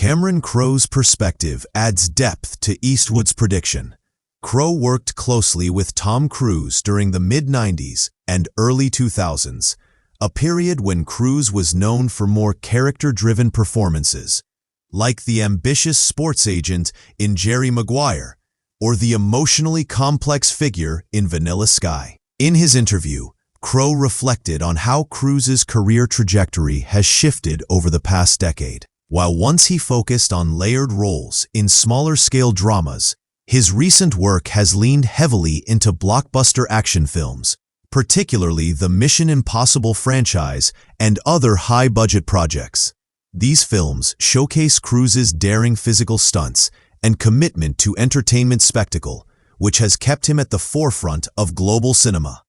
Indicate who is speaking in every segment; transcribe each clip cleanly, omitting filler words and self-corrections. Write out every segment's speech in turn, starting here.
Speaker 1: Crowe's perspective adds depth to Eastwood's prediction. Crowe worked closely with Tom Cruise during the mid-90s and early 2000s, a period when Cruise was known for more character-driven performances, like the ambitious sports agent in Jerry Maguire or the emotionally complex figure in Vanilla Sky. In his interview, Crowe reflected on how Cruise's career trajectory has shifted over the past decade. While once he focused on layered roles in smaller-scale dramas, his recent work has leaned heavily into blockbuster action films, particularly the Mission Impossible franchise and other high-budget projects. These films showcase Cruise's daring physical stunts and commitment to entertainment spectacle, which has kept him at the forefront of global cinema.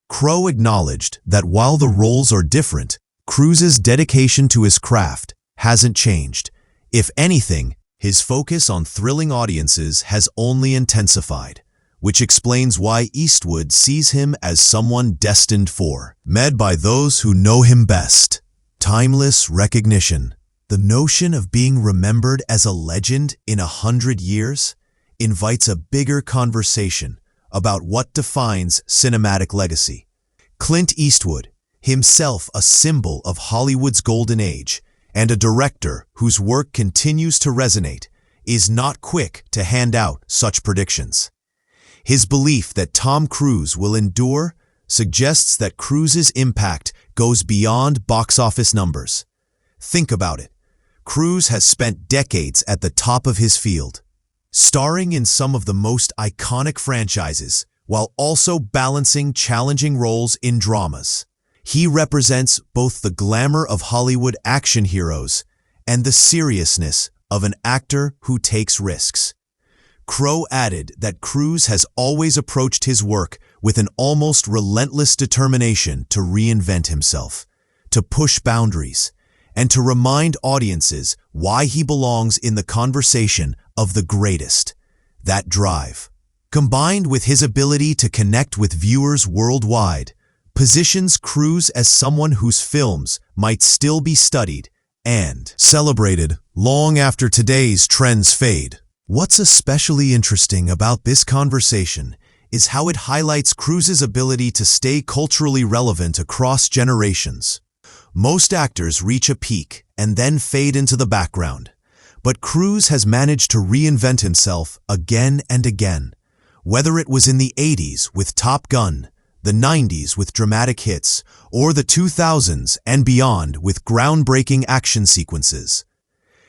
Speaker 1: Crowe acknowledged that while the roles are different, Cruise's dedication to his craft hasn't changed. If anything, his focus on thrilling audiences has only intensified, which explains why Eastwood sees him as someone destined for, met by those who know him best. Timeless recognition. The notion of being remembered as a legend in 100 years invites a bigger conversation about what defines cinematic legacy. Clint Eastwood, himself a symbol of Hollywood's golden age, and a director whose work continues to resonate, is not quick to hand out such predictions. His belief that Tom Cruise will endure suggests that Cruise's impact goes beyond box office numbers. Think about it. Cruise has spent decades at the top of his field, starring in some of the most iconic franchises, while also balancing challenging roles in dramas. He represents both the glamour of Hollywood action heroes and the seriousness of an actor who takes risks. Crowe added that Cruise has always approached his work with an almost relentless determination to reinvent himself, to push boundaries, and to remind audiences why he belongs in the conversation of the greatest. That drive, combined with his ability to connect with viewers worldwide, positions Cruise as someone whose films might still be studied and celebrated long after today's trends fade. What's especially interesting about this conversation is how it highlights Cruise's ability to stay culturally relevant across generations. Most actors reach a peak and then fade into the background, but Cruise has managed to reinvent himself again and again, whether it was in the 80s with Top Gun, the 90s with dramatic hits, or the 2000s and beyond with groundbreaking action sequences.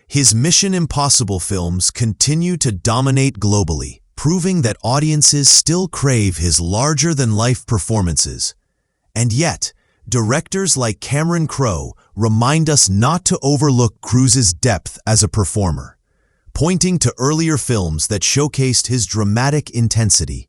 Speaker 1: His Mission Impossible films continue to dominate globally, proving that audiences still crave his larger-than-life performances. And yet, directors like Crowe remind us not to overlook Cruise's depth as a performer, pointing to earlier films that showcased his dramatic intensity.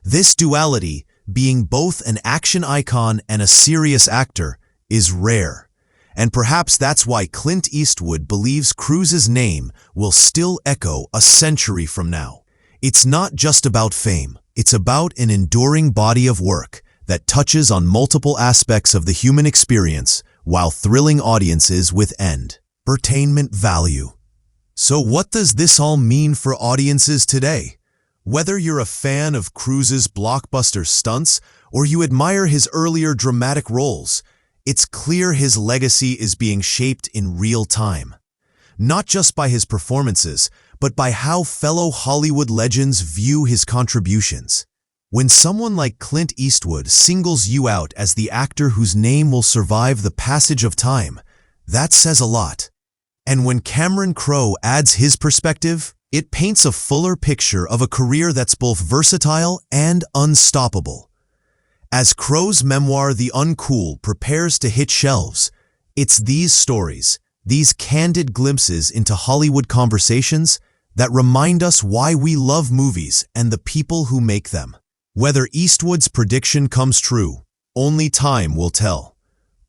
Speaker 1: This duality, being both an action icon and a serious actor, is rare, and perhaps that's why Clint Eastwood believes Cruise's name will still echo a century from now. It's not just about fame, it's about an enduring body of work that touches on multiple aspects of the human experience while thrilling audiences with entertainment value. So what does this all mean for audiences today? Whether you're a fan of Cruise's blockbuster stunts or you admire his earlier dramatic roles, it's clear his legacy is being shaped in real time. Not just by his performances, but by how fellow Hollywood legends view his contributions. When someone like Clint Eastwood singles you out as the actor whose name will survive the passage of time, that says a lot. And when Crowe adds his perspective, it paints a fuller picture of a career that's both versatile and unstoppable. As Crowe's memoir The Uncool prepares to hit shelves, it's these stories, these candid glimpses into Hollywood conversations, that remind us why we love movies and the people who make them. Whether Eastwood's prediction comes true, only time will tell.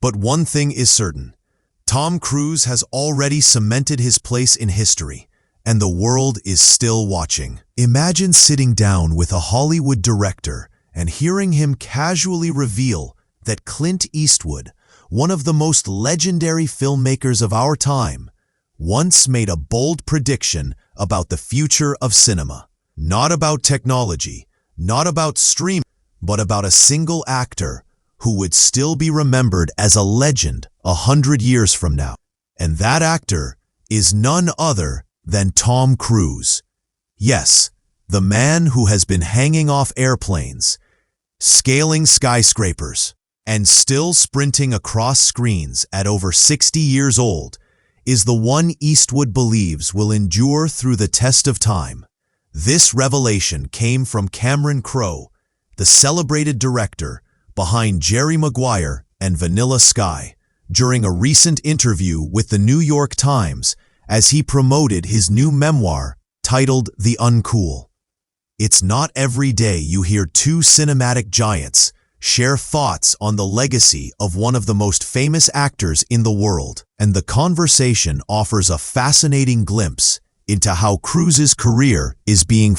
Speaker 1: But one thing is certain: Tom Cruise has already cemented his place in history, and the world is still watching. Imagine sitting down with a Hollywood director and hearing him casually reveal that Clint Eastwood, one of the most legendary filmmakers of our time, once made a bold prediction about the future of cinema. Not about technology, not about streaming, but about a single actor who would still be remembered as a legend 100 years from now. And that actor is none other than Tom Cruise. Yes, the man who has been hanging off airplanes, scaling skyscrapers, and still sprinting across screens at over 60 years old is the one Eastwood believes will endure through the test of time. This revelation came from Cameron Crowe, the celebrated director behind Jerry Maguire and Vanilla Sky, during a recent interview with the New York Times as he promoted his new memoir titled The Uncool. It's not every day you hear two cinematic giants share thoughts on the legacy of one of the most famous actors in the world, and the conversation offers a fascinating glimpse into how Cruise's career is being